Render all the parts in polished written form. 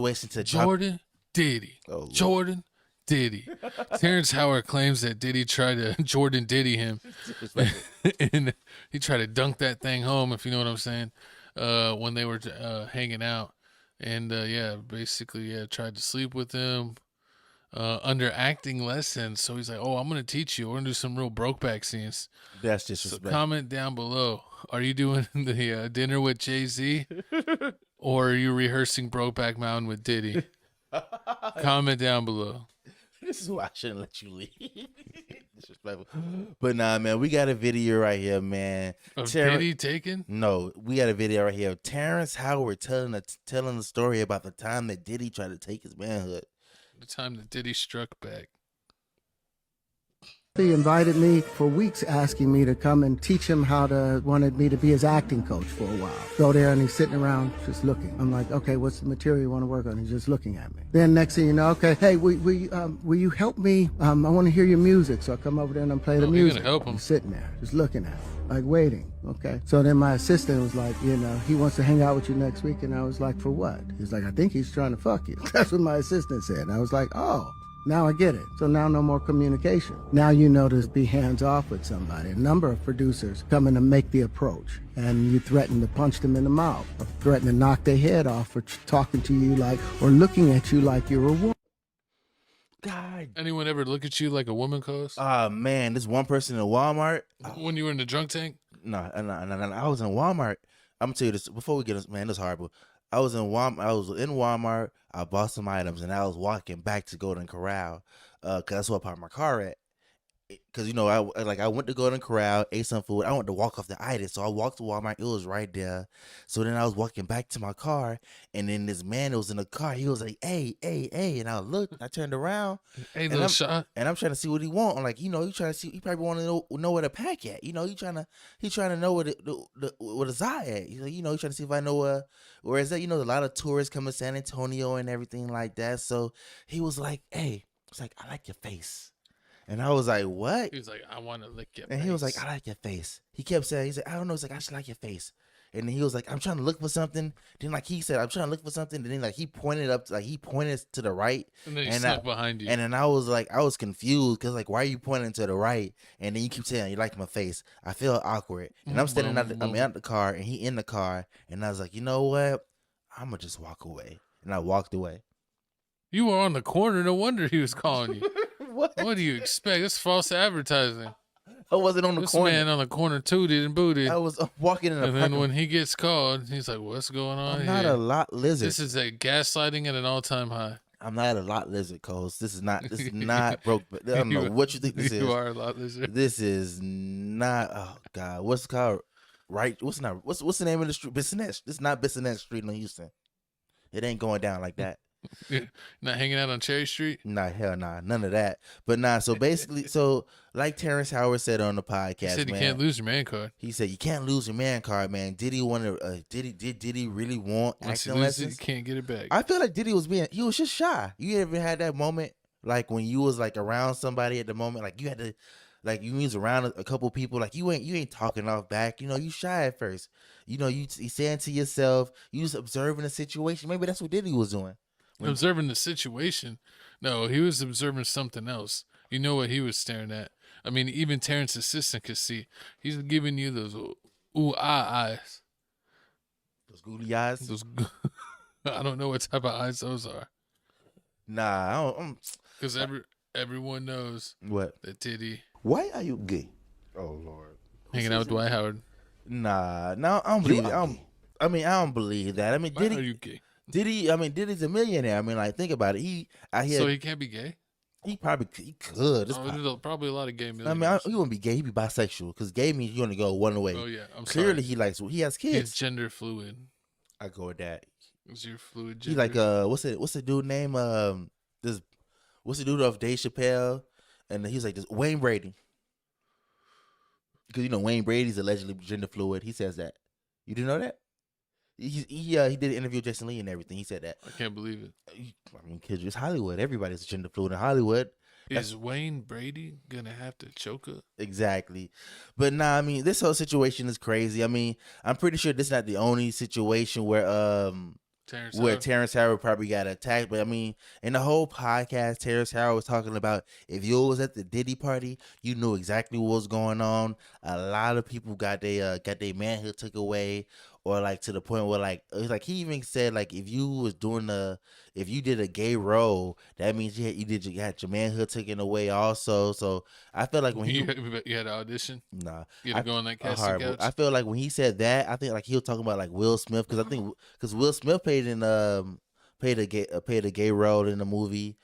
situation to Jordan Diddy. Oh, Jordan Diddy. Terrence Howard claims that Diddy tried to Jordan Diddy him. And he tried to dunk that thing home, if you know what I'm saying, when they were hanging out. And, basically, tried to sleep with him under acting lessons. So he's like, oh, I'm going to teach you. We're going to do some real Brokeback scenes. That's disrespect. So comment down below. Are you doing the dinner with Jay-Z? Or are you rehearsing Brokeback Mountain with Diddy? Comment down below. This is why I shouldn't let you leave. Disrespectful. But nah, man, we got a video right here, man. Of Diddy taken? No, we got a video right here of Terrence Howard telling the story about the time that Diddy tried to take his manhood. The time that Diddy struck back. He invited me for weeks, asking me to come and teach him wanted me to be his acting coach for a while. Go there and he's sitting around just looking. I'm like, okay, what's the material you want to work on? He's just looking at me. Then next thing you know, okay, hey, will you help me? I want to hear your music. So I come over there and I'm playing the music. You're gonna help him. I'm sitting there, just looking at him, like waiting. Okay. So then my assistant was like, he wants to hang out with you next week. And I was like, for what? He's like, I think he's trying to fuck you. That's what my assistant said. And I was like, oh. Now I get it. So now no more communication. Now you know to be hands off with somebody. A number of producers come in to make the approach, and you threaten to punch them in the mouth, or threaten to knock their head off for talking to you or looking at you like you're a woman. God. Anyone ever look at you like a woman, cuz? Man, this one person in Walmart. When you were in the drunk tank? No, I was in Walmart. I'm gonna tell you this before we get this. Man, this is horrible. I was in Walmart. I bought some items, and I was walking back to Golden Corral, cause that's where I parked my car at. Cause I went to Golden Corral, ate some food. I went to walk off the itis, so I walked to Walmart. It was right there. So then I was walking back to my car, and then this man that was in the car, he was like, "Hey," and I looked. I turned around, hey, little shot, and I'm trying to see what he want. I'm like, he trying to see. He probably want to know where the pack at. He trying to know where where the eye at. He's like, he trying to see if I know where is that. A lot of tourists come to San Antonio and everything like that. So he was like, "Hey," it's like, "I like your face." And I was like, what? He was like, I want to lick your face. And he was like, I like your face. He kept saying, he's like, I don't know. He's like, I just like your face. And then he was like, I'm trying to look for something. Then he said, I'm trying to look for something. And then he pointed to the right. And then he snuck behind you. And then I was confused because why are you pointing to the right? And then you keep saying, you like my face. I feel awkward. And I'm standing out the car and he in the car. And I was like, you know what? I'm going to just walk away. And I walked away. You were on the corner. No wonder he was calling you. What do you expect? It's false advertising. I wasn't on the corner. This man on the corner tooted and booted. I was walking in the And then when he gets called, he's like, what's going on I'm here? not a lot lizard. This is a gaslighting at an all-time high. I'm not a lot lizard, Coles. This is not broke. I don't know what you think this is. You are a lot lizard. This is not. Oh God, what's it called? Right? What's the name of the street? Bissonnette. This is not Bissonnette Street in Houston. It ain't going down like that. Not hanging out on Cherry Street? Nah, hell nah, none of that. But nah, so basically, like Terrence Howard said on the podcast, he said you can't lose your man card. He said you can't lose your man card, man. Did Diddy really want acting lessons? You can't get it back. I feel like Diddy he was just shy. You ever had that moment, like when you was like around somebody at the moment, like you had to, like you was around a couple people, like you ain't talking off back. You shy at first. You saying to yourself, you just observing the situation. Maybe that's what Diddy was doing. Observing the situation? No, he was observing something else. You know what he was staring at? I mean, even Terrence's assistant could see. He's giving you those eyes. Those googly eyes? I don't know what type of eyes those are. Nah, I don't. Because everyone knows what that Diddy. Why are you gay? Oh, Lord. Hanging out with Dwight Howard. Nah, no, I don't believe it. I don't believe that. I mean, Why are you gay? Diddy's a millionaire. I mean, like, think about it. So he can't be gay? He could. There's probably a lot of gay millionaires. I mean, he wouldn't be gay. He'd be bisexual. Because gay means you're going to go one way. Oh, yeah. Clearly, he has kids. He's gender fluid. I go with that. Is your fluid gender? He like, what's the dude name? What's the dude of Dave Chappelle? And he's like, this Wayne Brady. Because, Wayne Brady's allegedly gender fluid. He says that. You didn't know that? He did an interview with Jason Lee and everything. He said that. I can't believe it. I mean, kids, it's Hollywood. Everybody's gender fluid in Hollywood. Is Wayne Brady gonna have to choke her? Exactly. But nah, I mean, this whole situation is crazy. I mean, I'm pretty sure this is not the only situation where Terrence where Howard. Terrence Howard probably got attacked. But I mean, in the whole podcast, Terrence Howard was talking about if you was at the Diddy party, you knew exactly what was going on. A lot of people got their manhood took away, or like to the point where like it was like he even said like if you did a gay role, that means you had your manhood taken away also. So I feel like when You had an audition. nah, You had to go on that casting horrible. couch. I feel like when he said that, I think like he was talking about like Will Smith because I think because Will Smith played a gay role in the movie.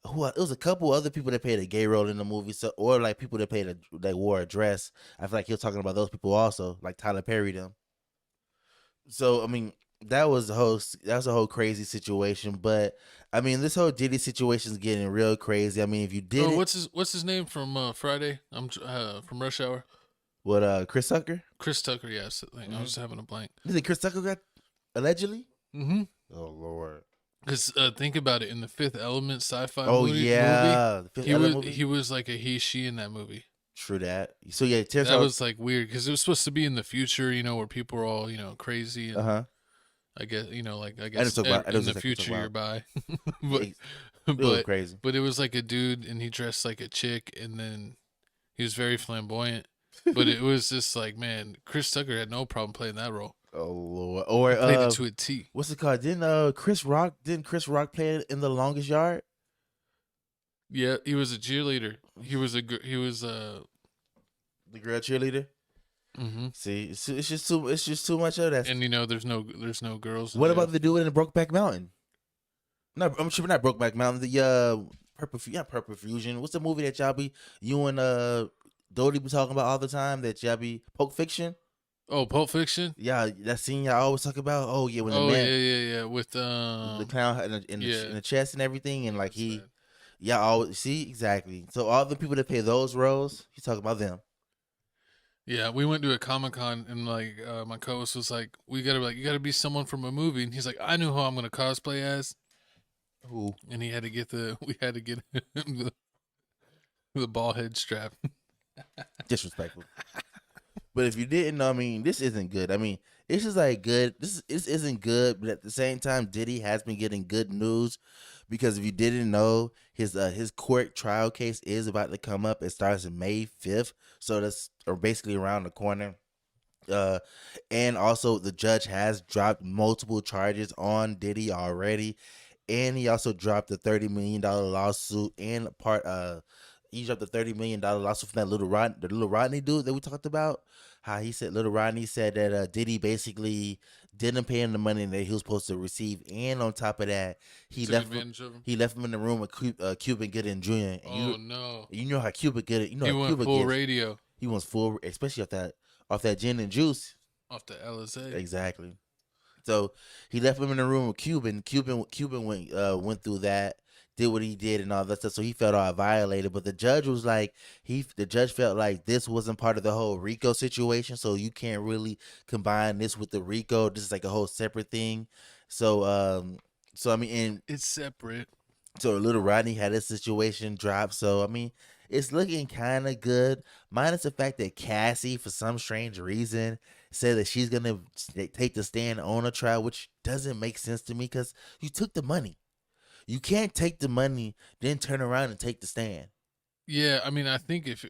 It was a couple other people that played a gay role in the movie, so or like people that wore a dress. I feel like he was talking about those people also, like Tyler Perry them. So I mean that was a whole crazy situation, but I mean this whole Diddy situation is getting real crazy. I mean if you did what's his name from Friday? I'm from Rush Hour. Chris Tucker? Chris Tucker. Yes, I was having a blank. You think Chris Tucker got allegedly? Mm-hmm. Oh Lord. Because think about it, in the Fifth Element sci-fi movie, The Fifth Element movie? he was like a he/she in that movie. True that. So yeah, Terrence That Howard- was like weird because it was supposed to be in the future, where people are all crazy. And uh-huh. I guess in the the future you're by, It but was crazy. But it was like a dude and he dressed like a chick and then he was very flamboyant. But it was just like, man, Chris Tucker had no problem playing that role. Oh Lord. Or He played it to a T. what's it called? Didn't Chris Rock play it in The Longest Yard? Yeah, he was a cheerleader. He was the girl cheerleader? Mm-hmm. See, it's just too much of that. And there's no girls. What about the dude in the Brokeback Mountain? No, I'm sure not Brokeback Mountain. The Purple Fusion. What's the movie that you and Dodie be talking about all the time? That y'all be Pulp Fiction. Oh, Pulp Fiction. Yeah, that scene y'all always talk about. Oh yeah, when the Oh man, yeah, with the clown in yeah. the chest and everything, and like Sad. y'all always see exactly. So all the people that play those roles, he's talking about them. Yeah, we went to a Comic-Con and like my co-host was like, you gotta be someone from a movie, and he's like, I knew who I'm gonna cosplay as. Who? And we had to get him the ball head strap. Disrespectful. But if you didn't know, I mean, this isn't good. I mean, it's just like good. This isn't good, but at the same time, Diddy has been getting good news because if you didn't know, his court trial case is about to come up. It starts May 5th, so that's basically around the corner. And also the judge has dropped multiple charges on Diddy already, and he also dropped a $30 million lawsuit and he dropped a $30 million lawsuit from the little Rodney dude that we talked about. How he said Little Rodney said that Diddy basically didn't pay him the money that he was supposed to receive, and on top of that, he left him in the room with Cuban Gooding Jr. And no! You know how Cuban Gooding, he went Cuba full gets, radio. He went full, especially off that gin and juice. Off the LSA. Exactly. So he left him in the room with Cuban. Cuban went through that, did what he did and all that stuff. So he felt all violated. But the judge was like, the judge felt like this wasn't part of the whole RICO situation. So you can't really combine this with the RICO. This is like a whole separate thing. So I mean, and it's separate. So Little Rodney had his situation dropped. So I mean, it's looking kind of good, minus the fact that Cassie, for some strange reason, said that she's gonna take the stand on a trial, which doesn't make sense to me because you took the money. You can't take the money, then turn around and take the stand. Yeah, I mean, I think if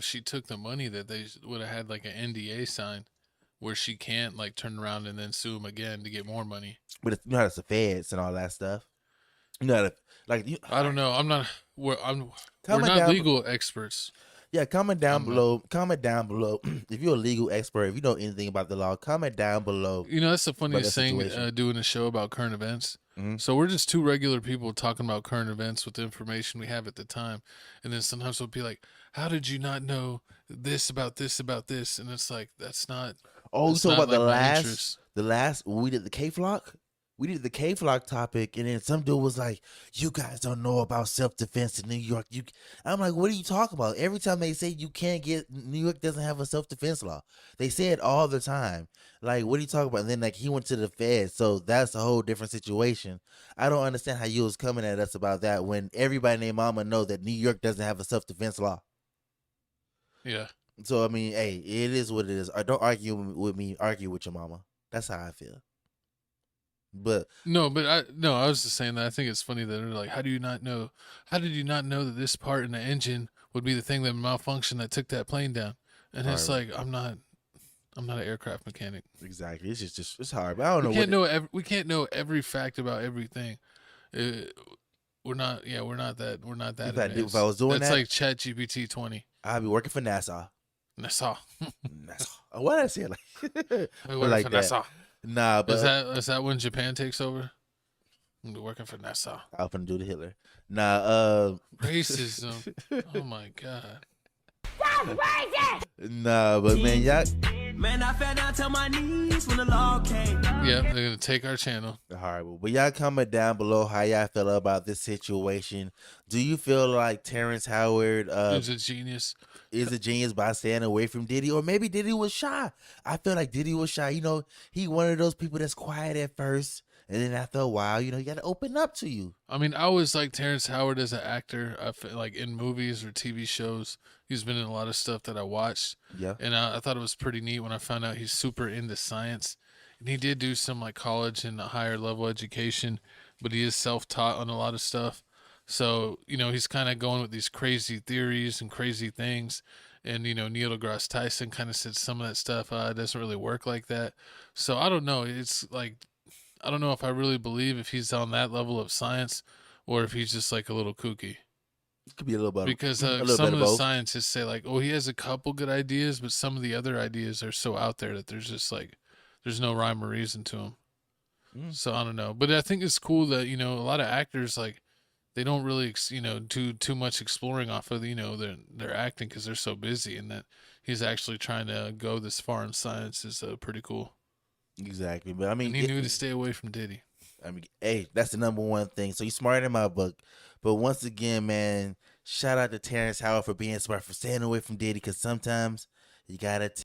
she took the money that they would have had like an NDA signed where she can't like turn around and then sue him again to get more money. But you know how it's the feds and all that stuff. You know how to, I don't know. We're not legal experts. Yeah, comment down below. Comment down below if you're a legal expert. If you know anything about the law, comment down below. That's the funniest thing doing a show about current events. Mm-hmm. So we're just two regular people talking about current events with the information we have at the time, and then sometimes we'll be like, "How did you not know this about this about this?" And it's like that's not. Oh, you talking about like the last when we did the K-Flock? We did the K-Flock topic, and then some dude was like, "You guys don't know about self-defense in New York." I'm like, "What are you talking about?" Every time they say you can't get, New York doesn't have a self-defense law. They say it all the time. Like, what are you talking about? And then like he went to the Fed, so that's a whole different situation. I don't understand how you was coming at us about that when everybody and their mama know that New York doesn't have a self-defense law. Yeah. So I mean, hey, it is what it is. Don't argue with me. Argue with your mama. That's how I feel. But I was just saying that I think it's funny that they're like, how did you not know that this part in the engine would be the thing that malfunctioned that took that plane down? And it's Right. like, I'm not an aircraft mechanic. exactly, it's just it's hard. But I don't know We can't know every fact about everything. We're not that if advanced. I was doing That's that, like ChatGPT 20. I'd be working for NASA. That's all. NASA. What did I say? Like, We or like for that. NASA. Nah, but Is that when Japan takes over? I'm working for NASA. I'm finna do the Hitler. Nah, Racism. Oh my god. nah, but man, y'all. Man, I fell down to my knees when the law came. Yeah, they're gonna take our channel. Horrible. But y'all comment down below how y'all feel about this situation. Do you feel like Terrence Howard He's a genius. is a genius by staying away from Diddy, or maybe Diddy was shy? I feel like Diddy was shy. You know, he one of those people that's quiet at first, and then after a while, you know, you got to open up to you. I mean, I always like Terrence Howard as an actor. I feel like in movies or TV shows, he's been in a lot of stuff that I watched. Yeah. And I thought it was pretty neat when I found out he's super into science. And he did do some like college and a higher level education, but he is self-taught on a lot of stuff. So, you know, he's kind of going with these crazy theories and crazy things. And, you know, Neil deGrasse Tyson kind of said some of that stuff doesn't really work like that. So I don't know. It's like, I don't know if I really believe if he's on that level of science or if he's just like a little kookie. It could be a little bit Because a little some bit of of the both. scientists say like, oh, he has a couple good ideas, but some of the other ideas are so out there that there's just like, there's no rhyme or reason to them. So I don't know, but I think it's cool that, you know, a lot of actors, like, they don't really, you know, do too much exploring off of, you know, their acting because they're so busy, and that he's actually trying to go this far in science is pretty cool. Exactly. But I mean, And he knew to stay away from Diddy. I mean, hey, that's the number one thing. So he's smart in my book. But once again, man, shout out to Terrence Howard for being smart, for staying away from Diddy, because sometimes you gotta